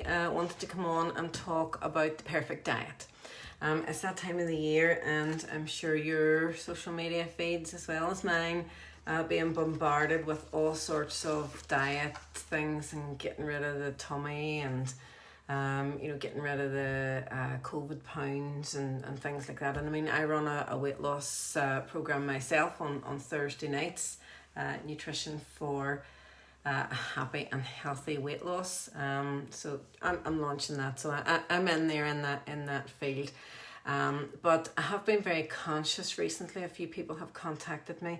I wanted to come on and talk about the perfect diet. It's that time of the year, and I'm sure your social media feeds as well as mine being bombarded with all sorts of diet things and getting rid of the tummy and getting rid of the COVID pounds and things like that. And I mean, I run a weight loss program myself on Thursday nights, nutrition for a happy and healthy weight loss. So I'm launching that. So I'm in there in that field. But I have been very conscious recently. A few people have contacted me,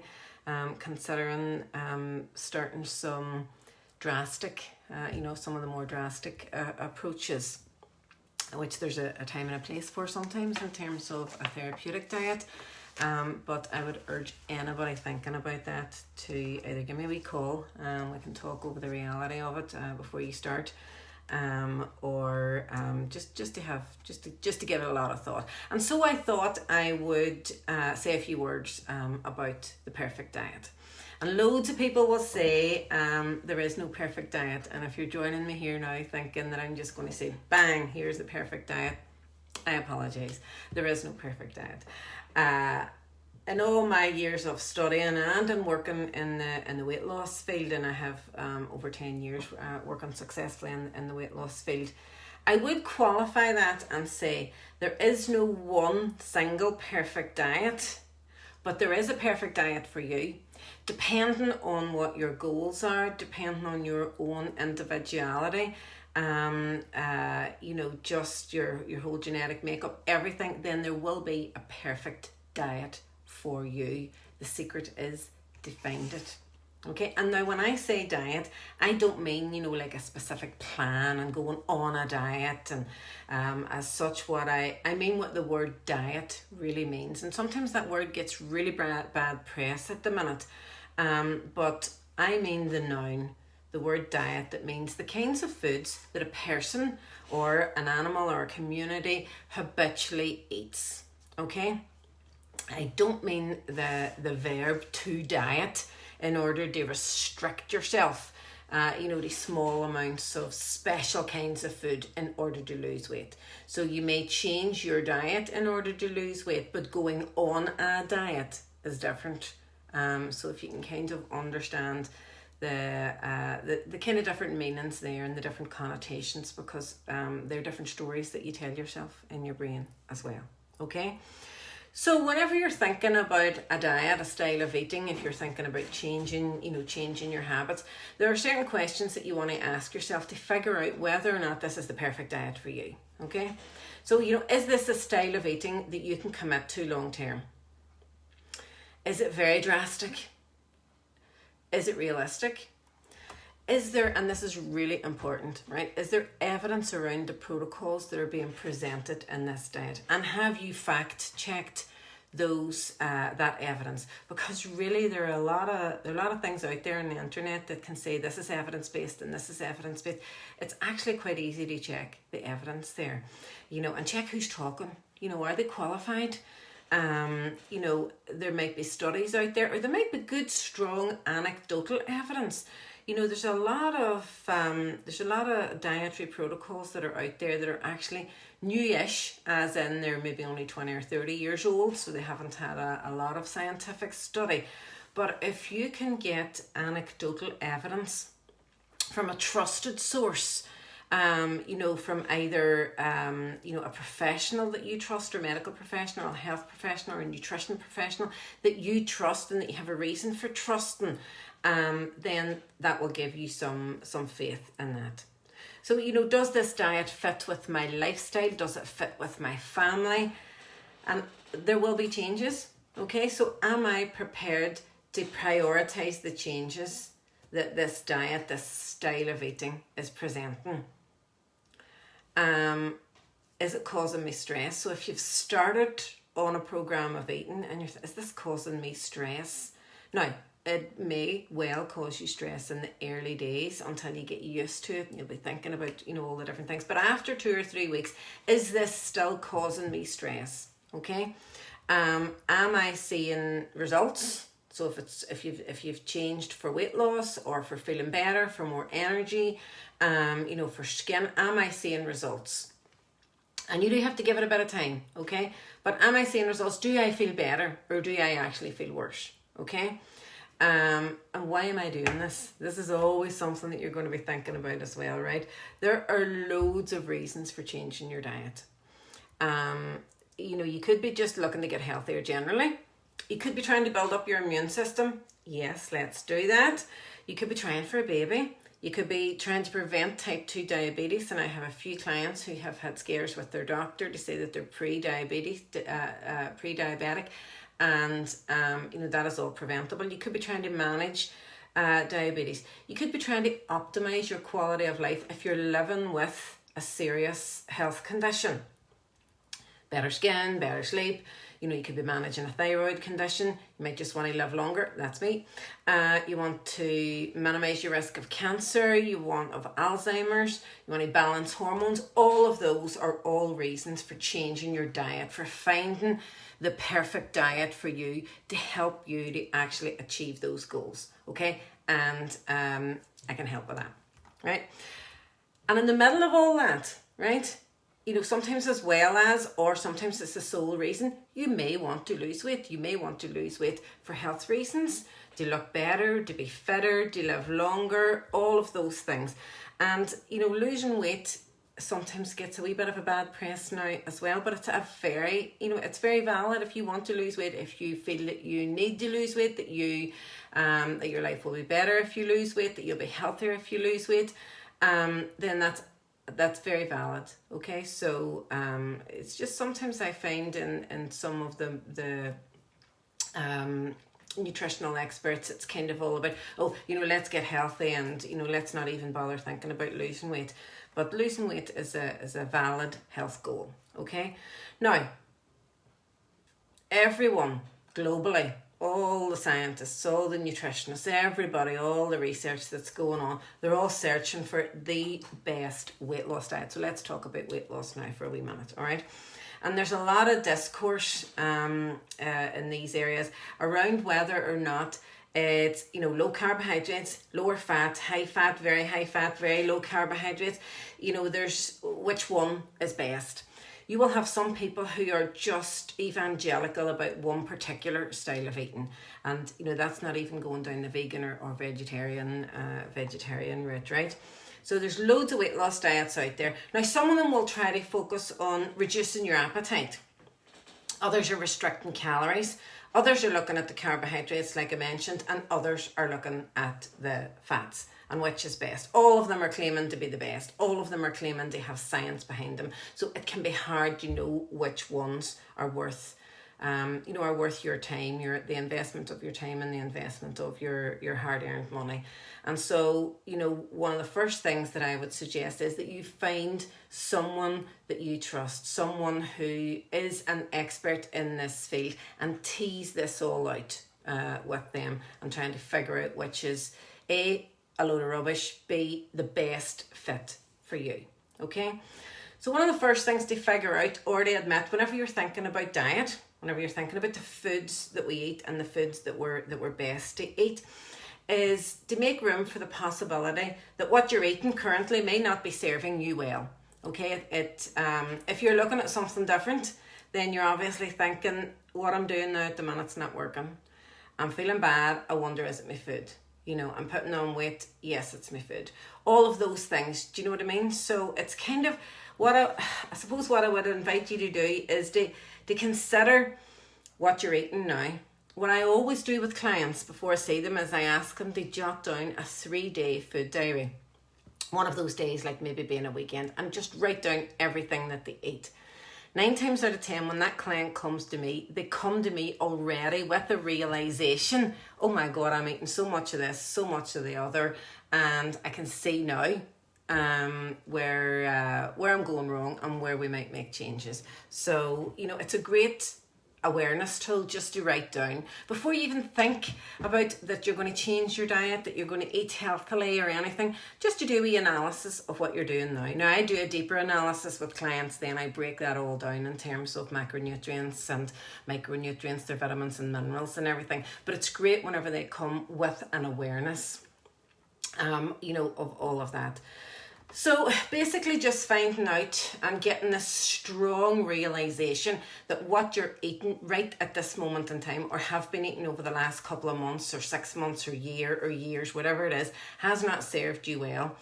considering starting some drastic, some of the more drastic approaches, which there's a time and a place for sometimes in terms of a therapeutic diet. But I would urge anybody thinking about that to either give me a wee call, we can talk over the reality of it before you start, or just to give it a lot of thought. And so I thought I would say a few words about the perfect diet. And loads of people will say there is no perfect diet. And if you're joining me here now thinking that I'm just going to say, bang, here's the perfect diet, I apologise. There is no perfect diet. In all my years of studying and in working in the weight loss field, and I have over 10 years working successfully in the weight loss field, I would qualify that and say there is no one single perfect diet, but there is a perfect diet for you, depending on what your goals are, depending on your own individuality, just your whole genetic makeup, everything. Then there will be a perfect diet for you. The secret is to find it. Okay, and now when I say diet, I don't mean, like a specific plan and going on a diet and as such. What I mean what the word diet really means. And sometimes that word gets really bad press at the minute. But I mean the noun, the word diet, that means the kinds of foods that a person or an animal or a community habitually eats. Okay? I don't mean the verb to diet in order to restrict yourself, to small amounts of special kinds of food in order to lose weight. So you may change your diet in order to lose weight, but going on a diet is different. So if you can kind of understand the kind of different meanings there and the different connotations, because they're different stories that you tell yourself in your brain as well. Okay? So whenever you're thinking about a diet, a style of eating, if you're thinking about changing your habits, there are certain questions that you want to ask yourself to figure out whether or not this is the perfect diet for you. Okay? So, is this a style of eating that you can commit to long term? Is it very drastic? Is it realistic? Is there, and this is really important, right? Is there evidence around the protocols that are being presented in this diet? And have you fact checked that evidence? Because really there are a lot of things out there on the internet that can say this is evidence based and this is evidence based. It's actually quite easy to check the evidence there, and check who's talking. Are they qualified? There might be studies out there, or there might be good, strong anecdotal evidence. There's a lot of dietary protocols that are out there that are actually newish, as in they're maybe only 20 or 30 years old, so they haven't had a lot of scientific study. But if you can get anecdotal evidence from a trusted source, from either, a professional that you trust, or medical professional, or health professional, or nutrition professional that you trust and that you have a reason for trusting, then that will give you some faith in that. So, does this diet fit with my lifestyle? Does it fit with my family? And there will be changes. Okay, so am I prepared to prioritize the changes that this diet, this style of eating is presenting? Is it causing me stress? So if you've started on a program of eating and is this causing me stress? Now, it may well cause you stress in the early days until you get used to it and you'll be thinking about, all the different things. But after 2 or 3 weeks, is this still causing me stress? Okay. Am I seeing results? So if you've changed for weight loss or for feeling better, for more energy, for skin, am I seeing results? And you do have to give it a bit of time, okay? But am I seeing results? Do I feel better or do I actually feel worse? Okay? And why am I doing this? This is always something that you're going to be thinking about as well, right? There are loads of reasons for changing your diet. You could be just looking to get healthier generally. You could be trying to build up your immune system. Yes, let's do that. You could be trying for a baby. You could be trying to prevent type 2 diabetes, and I have a few clients who have had scares with their doctor to say that they're pre-diabetic, and that is all preventable. You could be trying to manage diabetes. You could be trying to optimize your quality of life if you're living with a serious health condition. Better skin, better sleep. You could be managing a thyroid condition. You might just want to live longer. That's me. You want to minimize your risk of cancer. You want of Alzheimer's. You want to balance hormones. All of those are all reasons for changing your diet, for finding the perfect diet for you to help you to actually achieve those goals. Okay? And I can help with that. Right? And in the middle of all that, right? Sometimes as well as, or sometimes it's the sole reason, you may want to lose weight. You may want to lose weight for health reasons, to look better, to be fitter, to live longer, all of those things. And, losing weight sometimes gets a wee bit of a bad press now as well, but it's it's very valid if you want to lose weight, if you feel that you need to lose weight, that that your life will be better if you lose weight, that you'll be healthier if you lose weight, then that's very valid. Okay, so it's just sometimes I find in some of the nutritional experts, it's kind of all about, let's get healthy and let's not even bother thinking about losing weight. But losing weight is a valid health goal. Okay, now everyone globally, all the scientists, all the nutritionists, everybody, all the research that's going on, they're all searching for the best weight loss diet. So let's talk about weight loss now for a wee minute, all right? And there's a lot of discourse in these areas around whether or not it's, low carbohydrates, lower fat, very low carbohydrates. There's which one is best. You will have some people who are just evangelical about one particular style of eating. And, that's not even going down the vegan or vegetarian route, right? So there's loads of weight loss diets out there. Now, some of them will try to focus on reducing your appetite. Others are restricting calories. Others are looking at the carbohydrates, like I mentioned, and others are looking at the fats and which is best. All of them are claiming to be the best. All of them are claiming to have science behind them. So it can be hard to know which ones are worth, are worth your time, the investment of your time and the investment of your hard-earned money. And so, one of the first things that I would suggest is that you find someone that you trust, someone who is an expert in this field, and tease this all out with them and trying to figure out which is a load of rubbish, B, the best fit for you. Okay? So one of the first things to figure out or to admit whenever you're thinking about diet, whenever you're thinking about the foods that we eat and the foods that we're best to eat, is to make room for the possibility that what you're eating currently may not be serving you well. Okay? If you're looking at something different, then you're obviously thinking, what I'm doing now at the minute's not working. I'm feeling bad. I wonder, is it my food? I'm putting on weight. Yes, it's my food. All of those things. Do you know what I mean? So it's kind of what I suppose what I would invite you to do is to consider what you're eating now. What I always do with clients before I see them is I ask them to jot down a 3-day food diary. One of those days, like maybe being a weekend, and just write down everything that they eat. 9 times out of 10, when that client comes to me, they come to me already with the realization, oh my God, I'm eating so much of this, so much of the other, and I can see now where I'm going wrong and where we might make changes. So, it's a great awareness tool just to write down before you even think about that you're going to change your diet, that you're going to eat healthily or anything, just to do an analysis of what you're doing now. Now I do a deeper analysis with clients, then I break that all down in terms of macronutrients and micronutrients, their vitamins and minerals and everything. But it's great whenever they come with an awareness, of all of that. So basically just finding out and getting this strong realization that what you're eating right at this moment in time, or have been eating over the last couple of months or 6 months or year or years, whatever it is, has not served you well.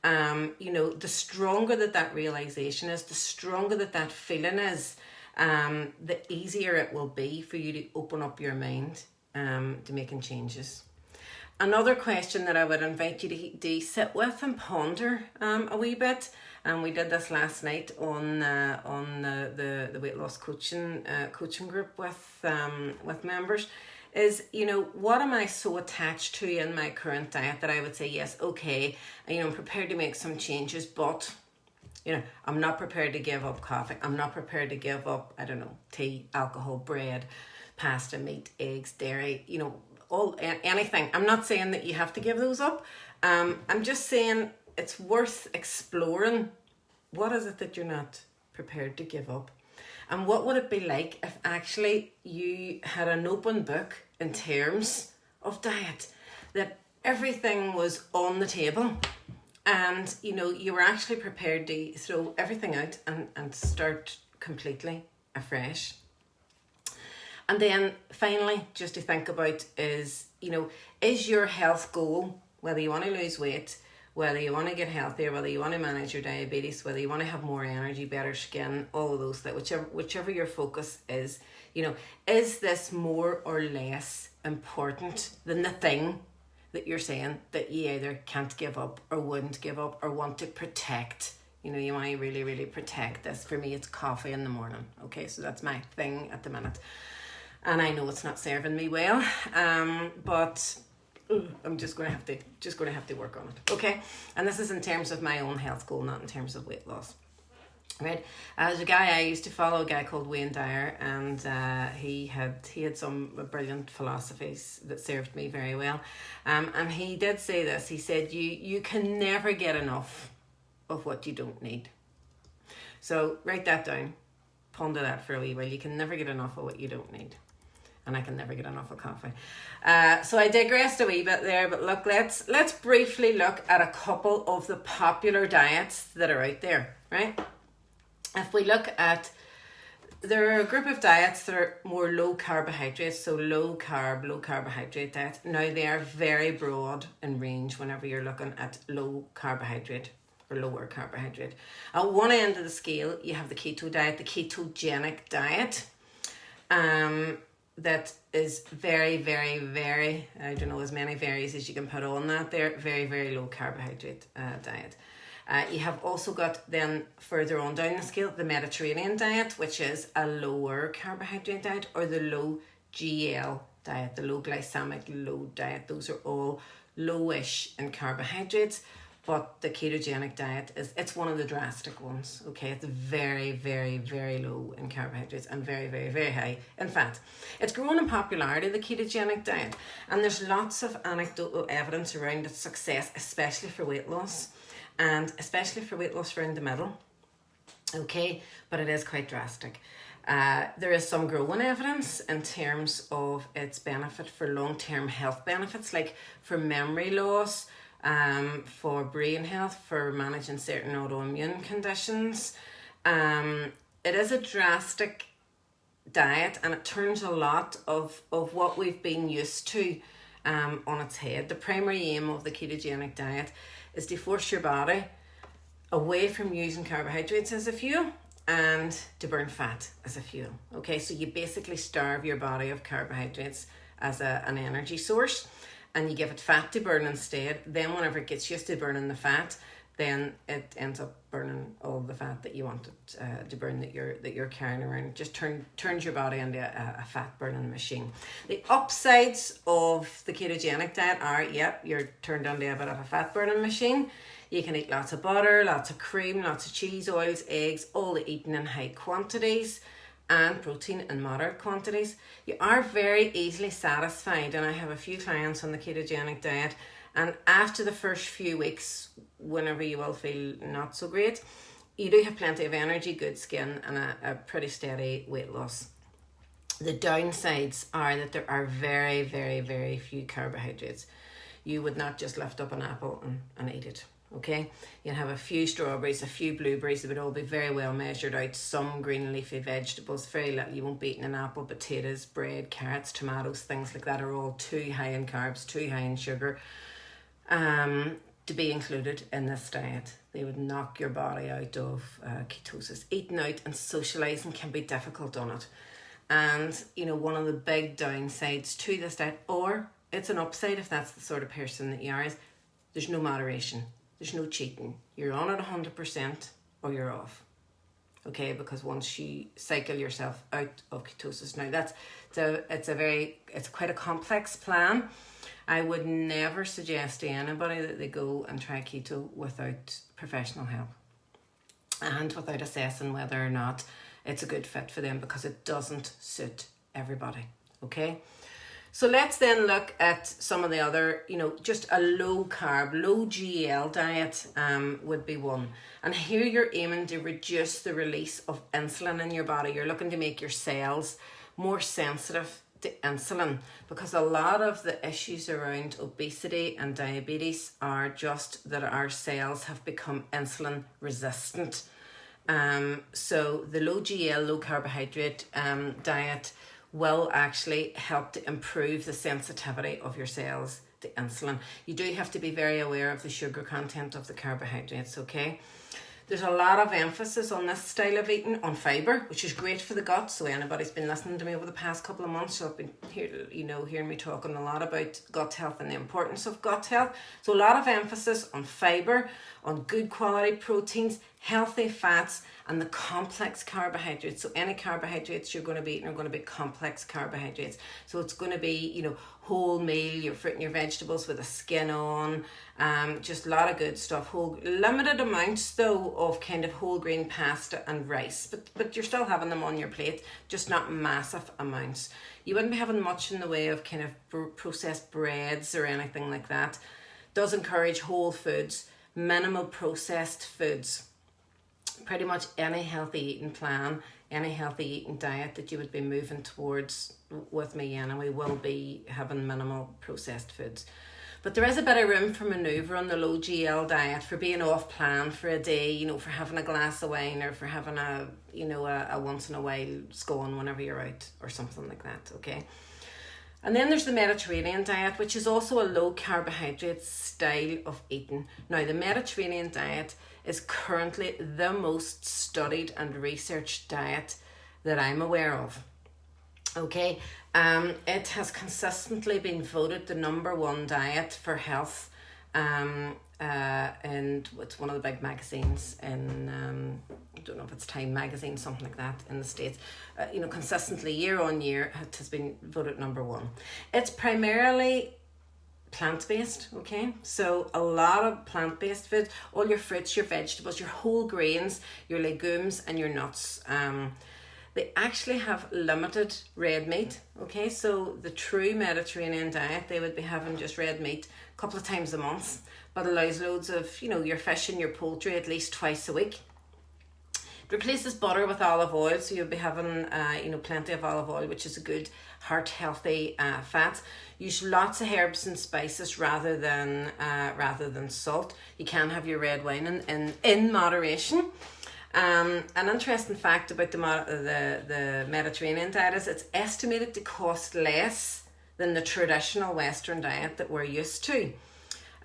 The stronger that realization is, the stronger that feeling is, the easier it will be for you to open up your mind to making changes. Another question that I would invite you to sit with and ponder a wee bit, and we did this last night on the weight loss coaching group with members, is, what am I so attached to in my current diet that I would say, yes, okay, I'm prepared to make some changes, but I'm not prepared to give up coffee. I'm not prepared to give up, tea, alcohol, bread, pasta, meat, eggs, dairy, anything. I'm not saying that you have to give those up. I'm just saying it's worth exploring. What is it that you're not prepared to give up? And what would it be like if actually you had an open book in terms of diet, that everything was on the table, and you were actually prepared to throw everything out and start completely afresh? And then finally, just to think about is your health goal, whether you want to lose weight, whether you want to get healthier, whether you want to manage your diabetes, whether you want to have more energy, better skin, all of those things, whichever your focus is, is this more or less important than the thing that you're saying that you either can't give up or wouldn't give up or want to protect? You want to really, really protect this. For me, it's coffee in the morning. Okay, so that's my thing at the minute. And I know it's not serving me well, but I'm just going to have to work on it. Okay, and this is in terms of my own health goal, not in terms of weight loss. Right, there's a guy I used to follow, a guy called Wayne Dyer, and he had some brilliant philosophies that served me very well. And he did say this. He said, "You can never get enough of what you don't need." So write that down, ponder that for a wee while. You can never get enough of what you don't need. And I can never get enough of coffee. So I digressed a wee bit there, but look, let's briefly look at a couple of the popular diets that are out there, right? If we look at, there are a group of diets that are more low carbohydrates, so low carb, low carbohydrate diets. Now they are very broad in range whenever you're looking at low carbohydrate or lower carbohydrate. At one end of the scale, you have the keto diet, the ketogenic diet. That is very, very, very, I don't know, as many varies as you can put on that there, very, very low carbohydrate diet. You have also got then further on down the scale, the Mediterranean diet, which is a lower carbohydrate diet, or the low GL diet, the low glycemic load diet. Those are all lowish in carbohydrates. But the ketogenic diet it's one of the drastic ones, okay? It's very, very, very low in carbohydrates and very, very, very high in fat. It's grown in popularity, the ketogenic diet, and there's lots of anecdotal evidence around its success, especially for weight loss, and especially for weight loss around the middle, okay? But it is quite drastic. There is some growing evidence in terms of its benefit for long-term health benefits, like for memory loss, for brain health, for managing certain autoimmune conditions. It is a drastic diet, and it turns a lot of what we've been used to on its head. The primary aim of the ketogenic diet is to force your body away from using carbohydrates as a fuel and to burn fat as a fuel. Okay, so you basically starve your body of carbohydrates as an energy source, and you give it fat to burn instead. Then whenever it gets used to burning the fat, then it ends up burning all the fat that you want it to burn, that you're carrying around. It just turns your body into a fat burning machine. The upsides of the ketogenic diet are, you're turned into a bit of a fat burning machine. You can eat lots of butter, lots of cream, lots of cheese, oils, eggs, all eaten in high quantities. and protein in moderate quantities. You are very easily satisfied, and I have a few clients on the ketogenic diet, and after the first few weeks, whenever you will feel not so great, you do have plenty of energy, good skin, and a pretty steady weight loss. The downsides are that there are very, very, very few carbohydrates. You would not just lift up an apple and eat it. Okay, you'll have a few strawberries, a few blueberries. They would all be very well measured out. Some green leafy vegetables, very little. You won't be eating an apple. Potatoes, bread, carrots, tomatoes, things like that are all too high in carbs, too high in sugar to be included in this diet. They would knock your body out of ketosis. Eating out and socializing can be difficult on it. And, you know, one of the big downsides to this diet, or it's an upside if that's the sort of person that you are, is there's no moderation. There's no cheating. You're on at 100% or you're off. Okay, because once you cycle yourself out of ketosis, now it's quite a complex plan. I would never suggest to anybody that they go and try keto without professional help and without assessing whether or not it's a good fit for them, because it doesn't suit everybody. Okay. So let's then look at some of the other, you know, just a low carb, low GL diet would be one. And here you're aiming to reduce the release of insulin in your body. You're looking to make your cells more sensitive to insulin, because a lot of the issues around obesity and diabetes are just that our cells have become insulin resistant. So the low GL, low carbohydrate diet will actually help to improve the sensitivity of your cells to insulin. You do have to be very aware of the sugar content of the carbohydrates, okay? There's a lot of emphasis on this style of eating on fibre, which is great for the gut. So anybody's been listening to me over the past couple of months, so I've been hearing me talking a lot about gut health and the importance of gut health. So a lot of emphasis on fibre, on good quality proteins, healthy fats, and the complex carbohydrates. So any carbohydrates you're going to be eating are going to be complex carbohydrates. So it's going to be, you know, whole meal, your fruit and your vegetables with a skin on, just a lot of good stuff. Limited amounts though of kind of whole grain pasta and rice, but you're still having them on your plate, just not massive amounts. You wouldn't be having much in the way of kind of processed breads or anything like that. Does encourage whole foods, minimal processed foods. Pretty much any healthy eating plan, any healthy eating diet that you would be moving towards with me anyway will be having minimal processed foods. But there is a bit of room for manoeuvre on the low GL diet, for being off plan for a day, you know, for having a glass of wine, or for having a once in a while scone whenever you're out or something like that, okay? And then there's the Mediterranean diet, which is also a low carbohydrate style of eating. Now, the Mediterranean diet is currently the most studied and researched diet that I'm aware of. Okay, it has consistently been voted the #1 diet for health, and it's one of the big magazines in I don't know if it's Time magazine, something like that in the States. Consistently year on year it has been voted #1. It's primarily plant-based, okay? So a lot of plant-based foods, all your fruits, your vegetables, your whole grains, your legumes and your nuts. They actually have limited red meat, okay? So the true Mediterranean diet, they would be having just red meat a couple of times a month, but allows loads of, your fish and your poultry at least twice a week. It replaces butter with olive oil, so you'll be having, plenty of olive oil, which is a good heart-healthy fat. Use lots of herbs and spices rather than salt. You can have your red wine in moderation. An interesting fact about the Mediterranean diet is it's estimated to cost less than the traditional Western diet that we're used to.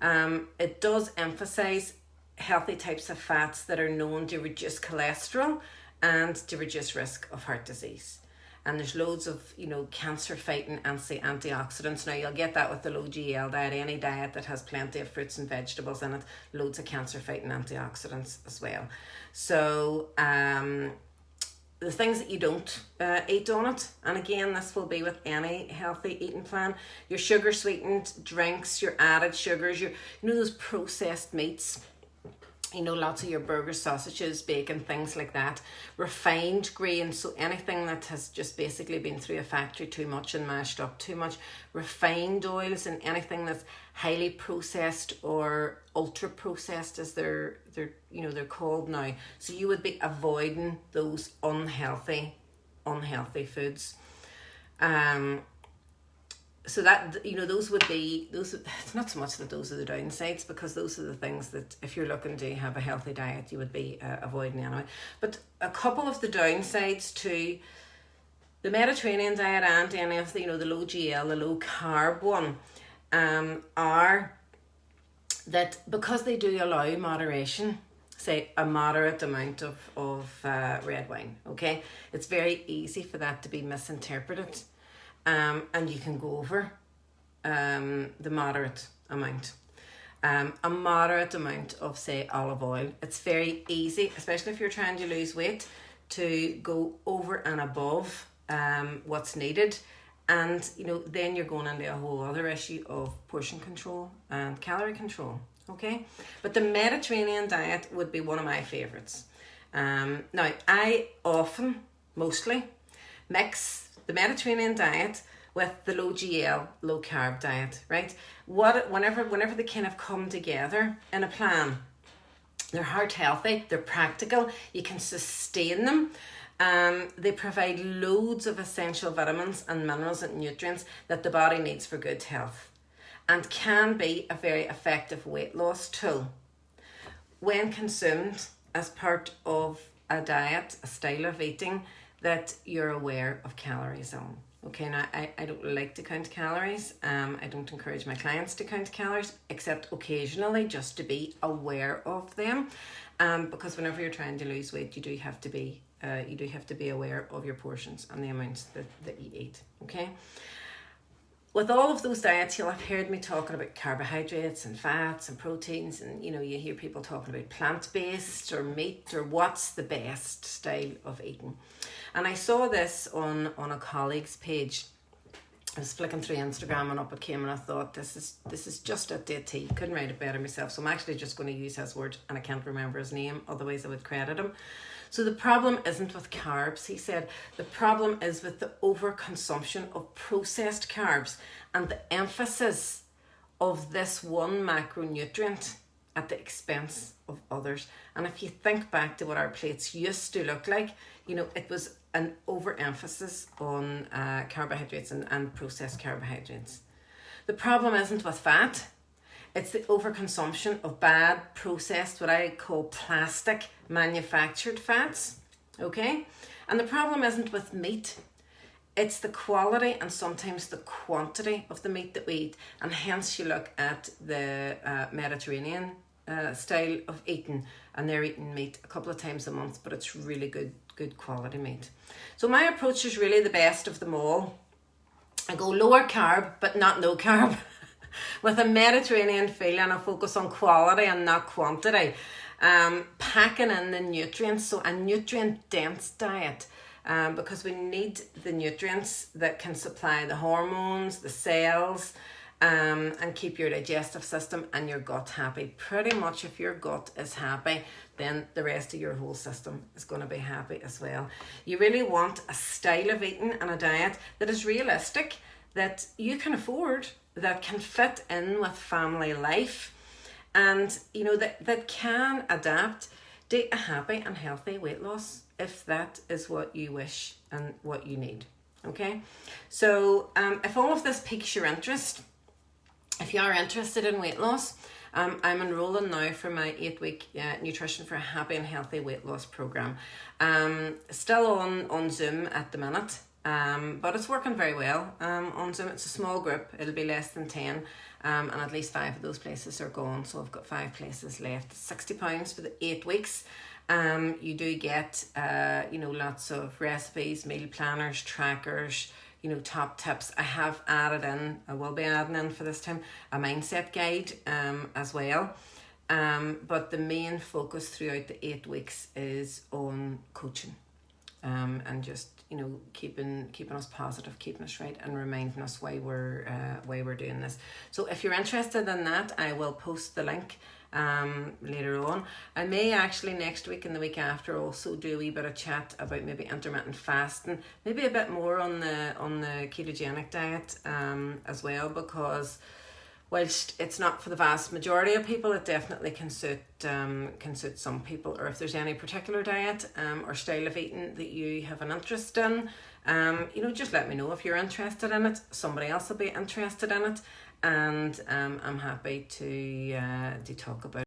It does emphasize healthy types of fats that are known to reduce cholesterol and to reduce risk of heart disease. And there's loads of, cancer-fighting antioxidants. Now, you'll get that with the low GL diet, any diet that has plenty of fruits and vegetables in it, loads of cancer-fighting antioxidants as well. So, the things that you don't eat on it, and again, this will be with any healthy eating plan, your sugar-sweetened drinks, your added sugars, those processed meats, you know, lots of your burgers, sausages, bacon, things like that. Refined grains, so anything that has just basically been through a factory too much and mashed up too much. Refined oils and anything that's highly processed or ultra processed, as they're called now. So you would be avoiding those unhealthy foods. So that, you know, it's not so much that those are the downsides, because those are the things that if you're looking to have a healthy diet, you would be avoiding anyway. But a couple of the downsides to the Mediterranean diet and any of the, you know, the low GL, the low carb one, are that because they do allow moderation, say a moderate amount of red wine, okay, it's very easy for that to be misinterpreted. And you can go over the moderate amount. A moderate amount of, say, olive oil. It's very easy, especially if you're trying to lose weight, to go over and above what's needed. And, you know, then you're going into a whole other issue of portion control and calorie control, okay? But the Mediterranean diet would be one of my favourites. Now, I mostly mix the Mediterranean diet with the low GL, low carb diet, right? Whenever they kind of come together in a plan, they're heart healthy, they're practical, you can sustain them. They provide loads of essential vitamins and minerals and nutrients that the body needs for good health, and can be a very effective weight loss tool when consumed as part of a diet, a style of eating that you're aware of calories on. Okay, now I don't like to count calories. I don't encourage my clients to count calories, except occasionally, just to be aware of them. Because whenever you're trying to lose weight, you do have to be aware of your portions and the amounts that you eat. Okay. With all of those diets, you'll have heard me talking about carbohydrates and fats and proteins, and, you know, you hear people talking about plant-based or meat or what's the best style of eating. And I saw this on a colleague's page. I was flicking through Instagram and up it came, and I thought, this is just at the T. Couldn't write it better myself, so I'm actually just going to use his word, and I can't remember his name, otherwise I would credit him. So the problem isn't with carbs, he said. The problem is with the overconsumption of processed carbs and the emphasis of this one macronutrient at the expense of others. And if you think back to what our plates used to look like, you know, it was an overemphasis on carbohydrates and processed carbohydrates. The problem isn't with fat. It's the overconsumption of bad, processed, what I call plastic manufactured fats, okay? And the problem isn't with meat. It's the quality and sometimes the quantity of the meat that we eat. And hence you look at the Mediterranean style of eating, and they're eating meat a couple of times a month, but it's really good quality meat. So my approach is really the best of them all. I go lower carb, but not no carb. With a Mediterranean feel, and I focus on quality and not quantity. Packing in the nutrients, so a nutrient dense diet, because we need the nutrients that can supply the hormones, the cells, and keep your digestive system and your gut happy. Pretty much if your gut is happy, then the rest of your whole system is going to be happy as well. You really want a style of eating and a diet that is realistic, that you can afford, that can fit in with family life, and, you know, that can adapt to a happy and healthy weight loss if that is what you wish and what you need. Okay, so if all of this piques your interest, if you are interested in weight loss, I'm enrolling now for my 8-week Nutrition for a Happy and Healthy Weight Loss program. Still on Zoom at the minute. But it's working very well on Zoom. It's a small group, it'll be less than 10, and at least 5 of those places are gone, so I've got 5 places left. £60 for the 8 weeks. You do get lots of recipes, meal planners, trackers, top tips. I will be adding in for this time a mindset guide as well. But the main focus throughout the 8 weeks is on coaching, and just keeping us positive, keeping us right, and reminding us why we're doing this. So if you're interested in that, I will post the link later on. I may actually next week and the week after also do a wee bit of chat about maybe intermittent fasting, maybe a bit more on the ketogenic diet as well, because whilst it's not for the vast majority of people, it definitely can suit some people. Or if there's any particular diet or style of eating that you have an interest in, just let me know if you're interested in it. Somebody else will be interested in it, and I'm happy to talk about it.